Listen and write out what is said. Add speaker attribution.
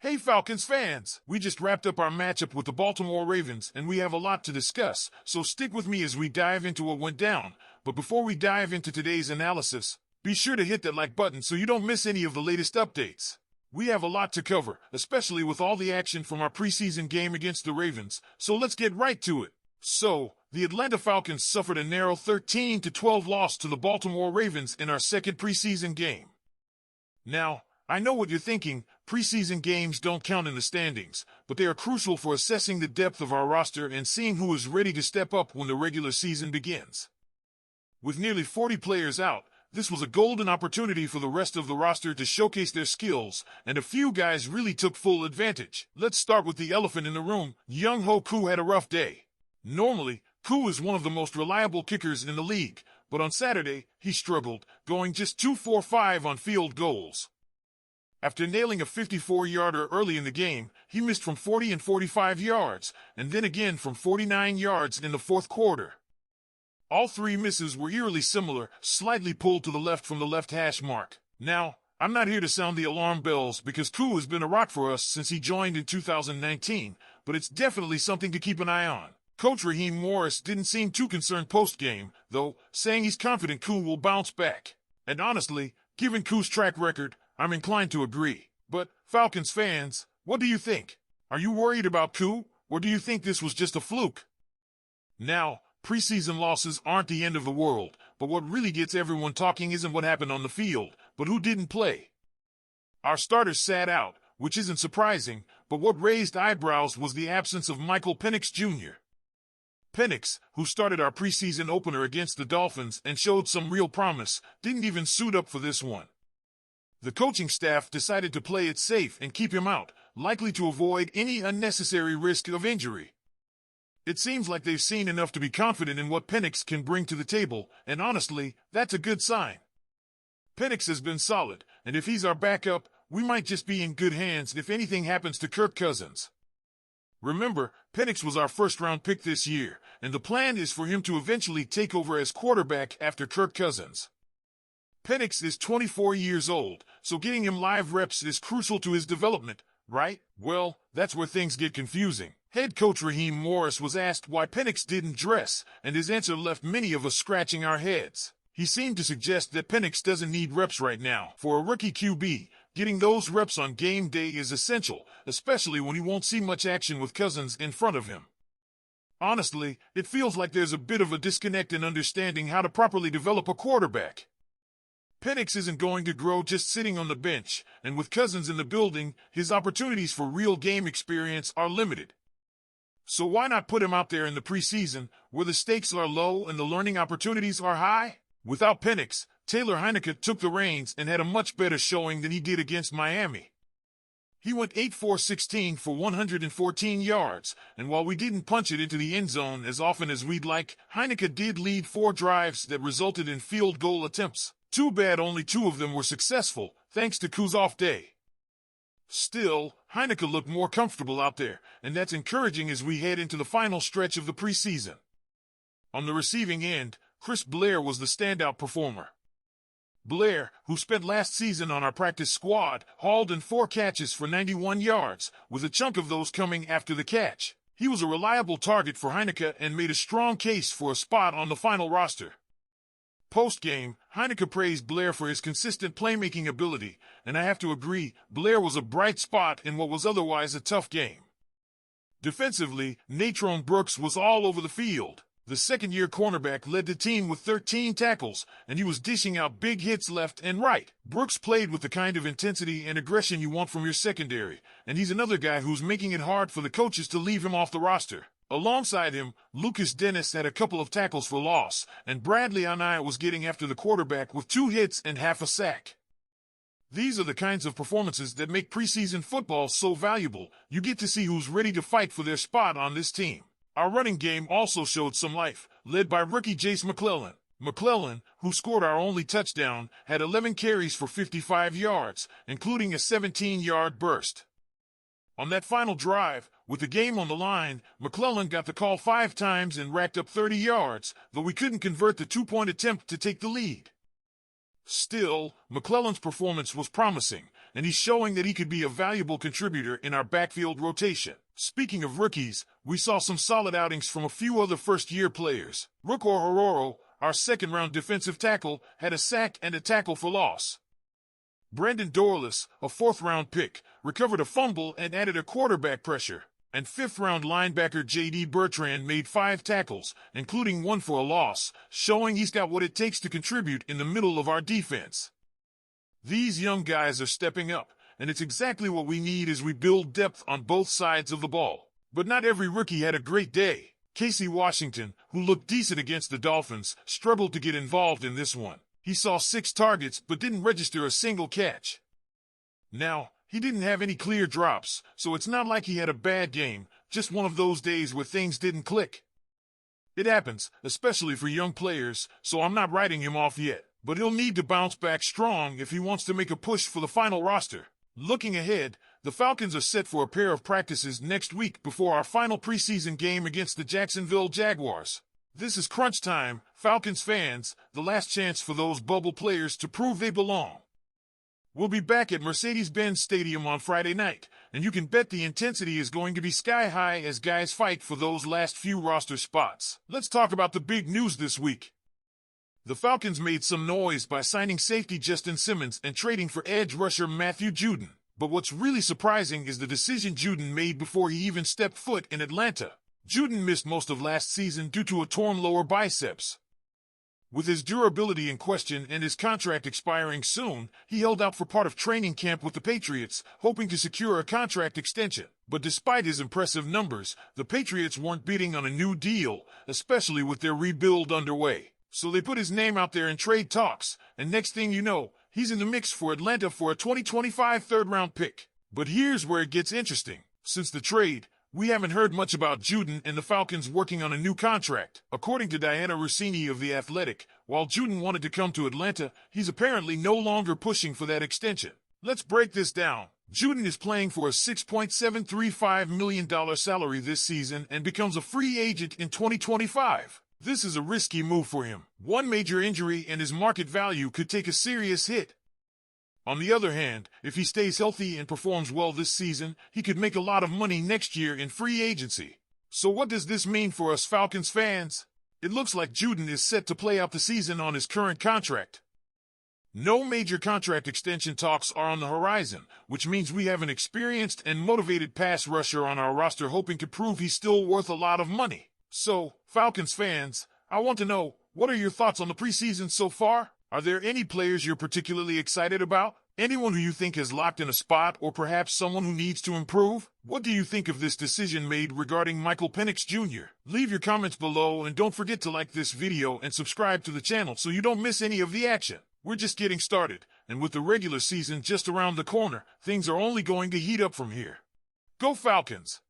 Speaker 1: Hey Falcons fans! We just wrapped up our matchup with the Baltimore Ravens and we have a lot to discuss, so stick with me as we dive into what went down. But before we dive into today's analysis, be sure to hit that like button so you don't miss any of the latest updates. We have a lot to cover, especially with all the action from our preseason game against the Ravens, so let's get right to it. So, the Atlanta Falcons suffered a narrow 13-12 loss to the Baltimore Ravens in our second preseason game. Now, I know what you're thinking, preseason games don't count in the standings, but they are crucial for assessing the depth of our roster and seeing who is ready to step up when the regular season begins. With nearly 40 players out, this was a golden opportunity for the rest of the roster to showcase their skills, and a few guys really took full advantage. Let's start with the elephant in the room. Young-Ho Koo had a rough day. Normally, Koo is one of the most reliable kickers in the league, but on Saturday, he struggled, going just 2 for 5 on field goals. After nailing a 54-yarder early in the game, he missed from 40 and 45 yards, and then again from 49 yards in the fourth quarter. All three misses were eerily similar, slightly pulled to the left from the left hash mark. Now, I'm not here to sound the alarm bells because Koo has been a rock for us since he joined in 2019, but it's definitely something to keep an eye on. Coach Raheem Morris didn't seem too concerned post-game, though, saying he's confident Koo will bounce back. And honestly, given Koo's track record, I'm inclined to agree. But, Falcons fans, what do you think? Are you worried about Koo, or do you think this was just a fluke? Now, preseason losses aren't the end of the world, but what really gets everyone talking isn't what happened on the field, but who didn't play. Our starters sat out, which isn't surprising, but what raised eyebrows was the absence of Michael Penix Jr. Penix, who started our preseason opener against the Dolphins and showed some real promise, didn't even suit up for this one. The coaching staff decided to play it safe and keep him out, likely to avoid any unnecessary risk of injury. It seems like they've seen enough to be confident in what Penix can bring to the table, and honestly, that's a good sign. Penix has been solid, and if he's our backup, we might just be in good hands if anything happens to Kirk Cousins. Remember, Penix was our first-round pick this year, and the plan is for him to eventually take over as quarterback after Kirk Cousins. Penix is 24 years old, so getting him live reps is crucial to his development, right? Well, that's where things get confusing. Head coach Raheem Morris was asked why Penix didn't dress, and his answer left many of us scratching our heads. He seemed to suggest that Penix doesn't need reps right now. For a rookie QB, getting those reps on game day is essential, especially when he won't see much action with Cousins in front of him. Honestly, it feels like there's a bit of a disconnect in understanding how to properly develop a quarterback. Penix isn't going to grow just sitting on the bench, and with Cousins in the building, his opportunities for real game experience are limited. So why not put him out there in the preseason, where the stakes are low and the learning opportunities are high? Without Penix, Taylor Heinicke took the reins and had a much better showing than he did against Miami. He went 8 for 16 for 114 yards, and while we didn't punch it into the end zone as often as we'd like, Heinicke did lead 4 drives that resulted in field goal attempts. Too bad only 2 of them were successful, thanks to Koo's off day. Still, Heinicke looked more comfortable out there, and that's encouraging as we head into the final stretch of the preseason. On the receiving end, Chris Blair was the standout performer. Blair, who spent last season on our practice squad, hauled in 4 catches for 91 yards, with a chunk of those coming after the catch. He was a reliable target for Heinicke and made a strong case for a spot on the final roster. Post-game, Heinicke praised Blair for his consistent playmaking ability, and I have to agree, Blair was a bright spot in what was otherwise a tough game. Defensively, Natrone Brooks was all over the field. The second-year cornerback led the team with 13 tackles, and he was dishing out big hits left and right. Brooks played with the kind of intensity and aggression you want from your secondary, and he's another guy who's making it hard for the coaches to leave him off the roster. Alongside him, Lucas Dennis had a couple of tackles for loss, and Bradley Anaya was getting after the quarterback with 2 hits and half a sack. These are the kinds of performances that make preseason football so valuable. You get to see who's ready to fight for their spot on this team. Our running game also showed some life, led by rookie Jace McClellan. McClellan, who scored our only touchdown, had 11 carries for 55 yards, including a 17-yard burst. On that final drive, with the game on the line, McClellan got the call 5 times and racked up 30 yards, though we couldn't convert the 2-point attempt to take the lead. Still, McClellan's performance was promising, and he's showing that he could be a valuable contributor in our backfield rotation. Speaking of rookies, we saw some solid outings from a few other first-year players. Rook Orhororo, our second-round defensive tackle, had a sack and a tackle for loss. Brandon Dorless, a fourth-round pick, recovered a fumble and added a quarterback pressure. And fifth-round linebacker J.D. Bertrand made 5 tackles, including 1 for a loss, showing he's got what it takes to contribute in the middle of our defense. These young guys are stepping up, and it's exactly what we need as we build depth on both sides of the ball. But not every rookie had a great day. Casey Washington, who looked decent against the Dolphins, struggled to get involved in this one. He saw 6 targets but didn't register a single catch. Now, he didn't have any clear drops, so it's not like he had a bad game, just one of those days where things didn't click. It happens, especially for young players, so I'm not writing him off yet. But he'll need to bounce back strong if he wants to make a push for the final roster. Looking ahead, the Falcons are set for a pair of practices next week before our final preseason game against the Jacksonville Jaguars. This is crunch time, Falcons fans, the last chance for those bubble players to prove they belong. We'll be back at Mercedes-Benz Stadium on Friday night, and you can bet the intensity is going to be sky high as guys fight for those last few roster spots. Let's talk about the big news this week. The Falcons made some noise by signing safety Justin Simmons and trading for edge rusher Matthew Judon. But what's really surprising is the decision Judon made before he even stepped foot in Atlanta. Judon missed most of last season due to a torn lower biceps. With his durability in question and his contract expiring soon, he held out for part of training camp with the Patriots, hoping to secure a contract extension. But despite his impressive numbers, the Patriots weren't bidding on a new deal, especially with their rebuild underway. So they put his name out there in trade talks, and next thing you know, he's in the mix for Atlanta for a 2025 third-round pick. But here's where it gets interesting. Since the trade, we haven't heard much about Judon and the Falcons working on a new contract. According to Diana Rossini of The Athletic, while Judon wanted to come to Atlanta, he's apparently no longer pushing for that extension. Let's break this down. Judon is playing for a $6.735 million salary this season and becomes a free agent in 2025. This is a risky move for him. One major injury and his market value could take a serious hit. On the other hand, if he stays healthy and performs well this season, he could make a lot of money next year in free agency. So what does this mean for us Falcons fans? It looks like Judon is set to play out the season on his current contract. No major contract extension talks are on the horizon, which means we have an experienced and motivated pass rusher on our roster hoping to prove he's still worth a lot of money. So, Falcons fans, I want to know, what are your thoughts on the preseason so far? Are there any players you're particularly excited about? Anyone who you think has locked in a spot or perhaps someone who needs to improve? What do you think of this decision made regarding Michael Penix Jr.? Leave your comments below and don't forget to like this video and subscribe to the channel so you don't miss any of the action. We're just getting started, and with the regular season just around the corner, things are only going to heat up from here. Go Falcons!